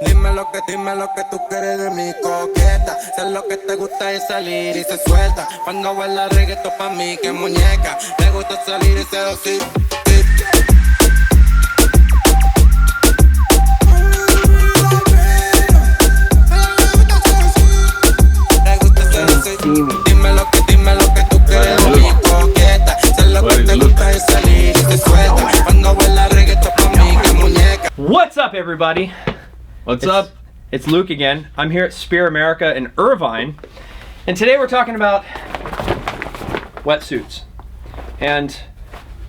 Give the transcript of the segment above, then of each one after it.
Dime lo que tú quieres de mi coqueta. Sé lo que te gusta es salir y se suelta. Cuando baila reggaetón pa' mí que muñeca. Le gusta salir y seducir. Dime lo que tú quieres de mi coqueta. Sé lo que te gusta es salir y se suelta. Cuando baila reggaetón pa' mí que muñeca. What's up, everybody? What's up? It's Luke again. I'm here at Spear America in Irvine, and today we're talking about wetsuits and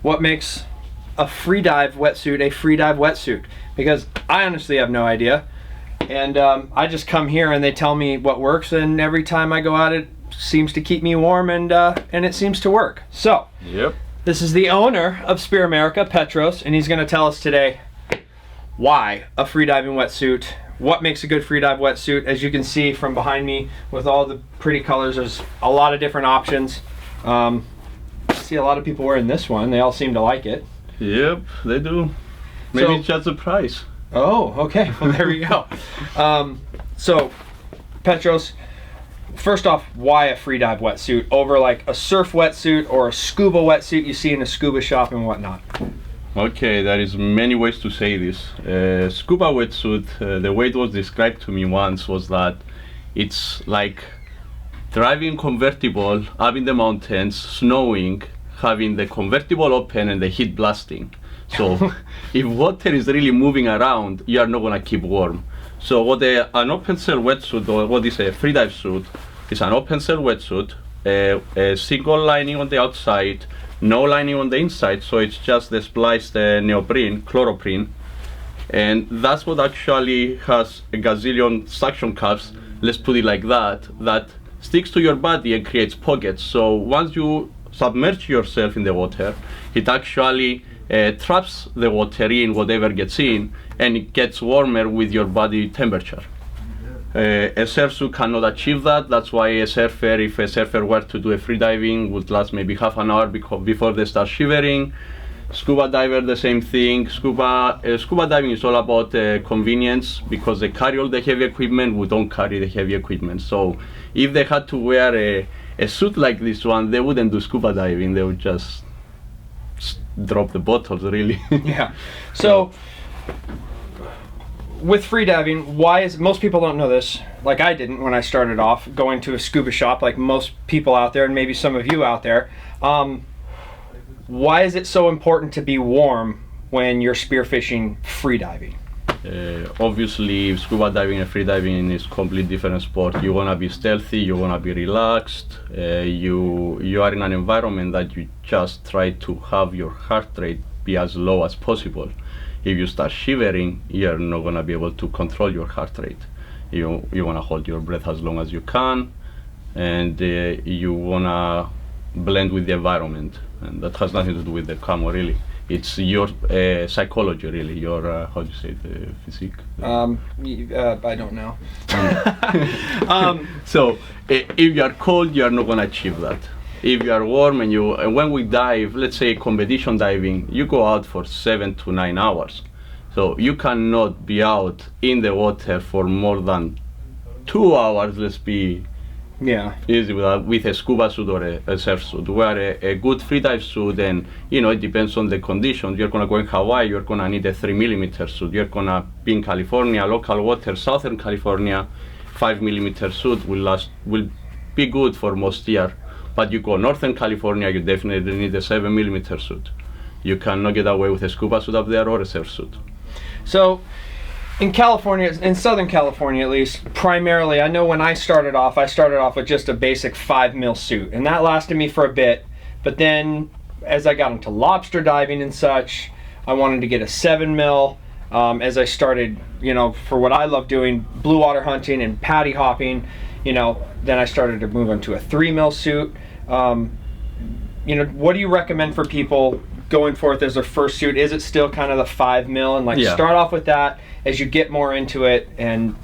what makes a free dive wetsuit a free dive wetsuit, because I honestly have no idea, and I just come here and they tell me what works, and every time I go out it seems to keep me warm, and it seems to work. So Yep. this is the owner of Spear America, Petros, and he's going to tell us today why a freediving wetsuit, what makes a good freedive wetsuit. As you can see from behind me with all the pretty colors, there's a lot of different options. I see a lot of people wearing this one. They all seem to like it. Yep, they do. Maybe it's just the price. Oh, okay. Well, there we go. So, Petros, first off, why a freedive wetsuit over like a surf wetsuit or a scuba wetsuit you see in a scuba shop and whatnot? Okay, there is many ways to say this. Scuba wetsuit, the way it was described to me once was that it's like driving convertible up in the mountains, snowing, having the convertible open and the heat blasting. So if water is really moving around, you are not gonna keep warm. So what an open cell wetsuit, or what is a freedive suit, is an open cell wetsuit, a single lining on the outside, no lining on the inside, so it's just the spliced neoprene, chloroprene, and that's what actually has a gazillion suction cups, let's put it like that, that sticks to your body and creates pockets. So once you submerge yourself in the water, it actually traps the water in whatever gets in, and it gets warmer with your body temperature. A surf suit cannot achieve that. That's why if a surfer were to do a free diving, would last maybe half an hour before they start shivering. Scuba diver, the same thing. Scuba diving is all about convenience, because they carry all the heavy equipment. We don't carry the heavy equipment. So if they had to wear a suit like this one, they wouldn't do scuba diving. They would just drop the bottles, really. Yeah. So with freediving, why is, most people don't know this, like I didn't when I started off going to a scuba shop, like most people out there and maybe some of you out there. Why is it so important to be warm when you're spearfishing freediving? Obviously, scuba diving and freediving is completely different sport. You wanna be stealthy, you wanna be relaxed. You are in an environment that you just try to have your heart rate be as low as possible. If you start shivering, you're not gonna be able to control your heart rate. You wanna hold your breath as long as you can, and you wanna blend with the environment, and that has nothing to do with the camo, really. It's your psychology, really. Your how do you say it, physique? I don't know. So if you are cold, you are not gonna achieve that. If you are warm and when we dive, let's say competition diving, you go out for 7 to 9 hours. So you cannot be out in the water for more than 2 hours. Let's be easy with a scuba suit or a surf suit. Wear a good freedive suit, and it depends on the conditions. You're gonna go in Hawaii, you're gonna need a 3mm suit. You're gonna be in California, local water, Southern California, 5mm suit will be good for most year. But you go Northern California, you definitely need a 7mm suit. You cannot get away with a scuba suit up there or a surf suit. So in California, in Southern California at least, primarily, I know when I started off with just a basic 5mm suit, and that lasted me for a bit. But then as I got into lobster diving and such, I wanted to get a 7mm. As I started, for what I love doing, blue water hunting and paddy hopping, then I started to move on to a 3mm suit. What do you recommend for people going forth as their first suit? Is it still kind of the 5mm, and start off with that as you get more into it, and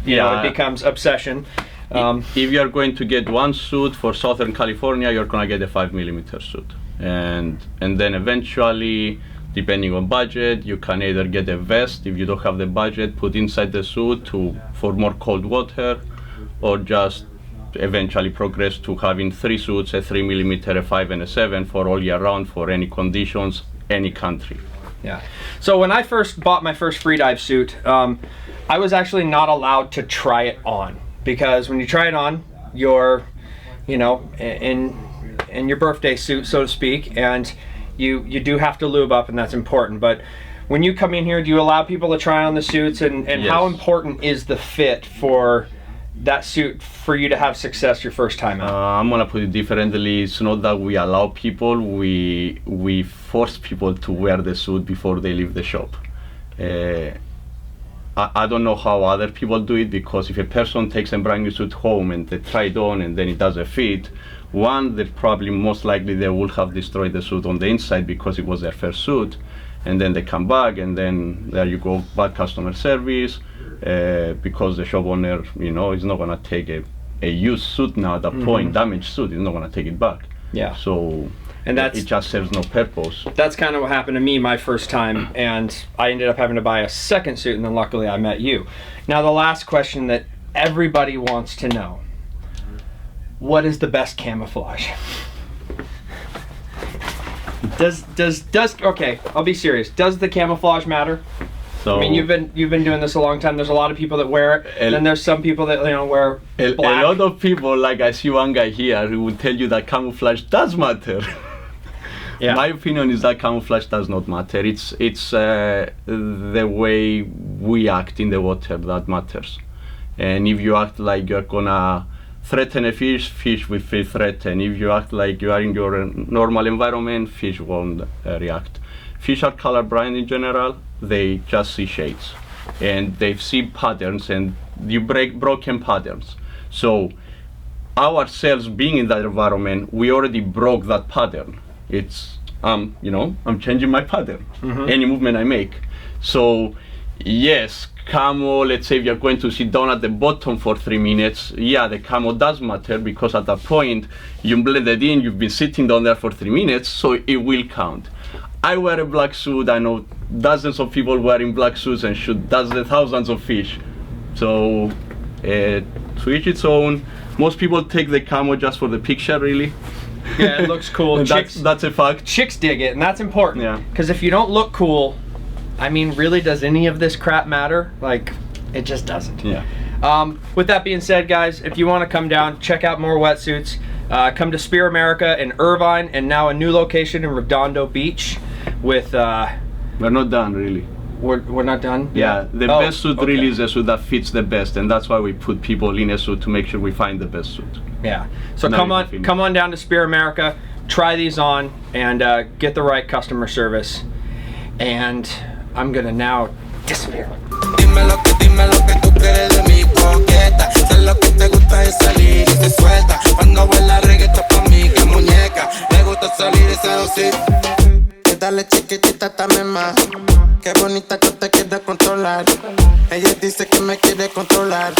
it becomes obsession? If you are going to get one suit for Southern California, you're gonna get a 5mm suit, and then eventually depending on budget, you can either get a vest if you don't have the budget, put inside the suit for more cold water, or just eventually progress to having 3 suits, a 3mm, a 5 and a 7 for all year round, for any conditions, any country. Yeah. So when I first bought my first freedive suit, I was actually not allowed to try it on, because when you try it on, you're, you know, in your birthday suit, so to speak, and you do have to lube up, and that's important. But when you come in here, do you allow people to try on the suits, and Yes. how important is the fit for that suit for you to have success your first time out? I'm gonna put it differently. It's not that we allow people, we force people to wear the suit before they leave the shop. I don't know how other people do it, because if a person takes a brand new suit home and they try it on and then it doesn't fit, one, they probably most likely they will have destroyed the suit on the inside because it was their first suit, and then they come back and then there you go, bad customer service, because the shop owner, you know, is not gonna take a used suit now at that point, damaged suit, he's not gonna take it back. Yeah. So And it just serves no purpose. That's kind of what happened to me my first time, and I ended up having to buy a second suit, and then luckily I met you. Now the last question that everybody wants to know: what is the best camouflage? Does okay, I'll be serious. Does the camouflage matter? So I mean, you've been doing this a long time. There's a lot of people that wear it, and then there's some people that, you know, wear black. a lot of people, like I see one guy here who will tell you that camouflage does matter. Yeah. My opinion is that camouflage does not matter. It's the way we act in the water that matters. And if you act like you're gonna threaten a fish, fish will feel threatened. If you act like you are in your normal environment, fish won't react. Fish are colorblind in general. They just see shades, and they see patterns, and you break broken patterns. So ourselves being in that environment, we already broke that pattern. It's you know, I'm changing my pattern, any movement I make. So yes, camo, let's say if you're going to sit down at the bottom for 3 minutes, yeah, the camo does matter, because at that point you blended in, you've been sitting down there for 3 minutes, so it will count. I wear a black suit. I know dozens of people wearing black suits and shoot dozens, thousands of fish. So to each its own. Most people take the camo just for the picture, really. Yeah, it looks cool. That's a fact. Chicks dig it, and that's important. Yeah. Because if you don't look cool, I mean, really, does any of this crap matter? Like, it just doesn't. Yeah. With that being said, guys, if you want to come down, check out more wetsuits. Come to Spear America in Irvine, and now a new location in Redondo Beach. With We're not done, really. we're not done. Yeah, the best suit really is a suit that fits the best, and that's why we put people in a suit to make sure we find the best suit. Yeah. So Not come on down to Spear America, try these on, and get the right customer service. And I'm gonna now disappear. Dime lo que tú quieres de mi coqueta. Sé lo que te gusta es salir y se suelta. Cuando baila reggaetón pa' mí, que muñeca. Le gusta salir y seducir. Dale chiquitita, dame más. Qué bonita que te quiere controlar. Ella dice que me quiere controlar.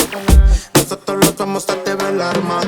Nosotros los vamos a revelar más.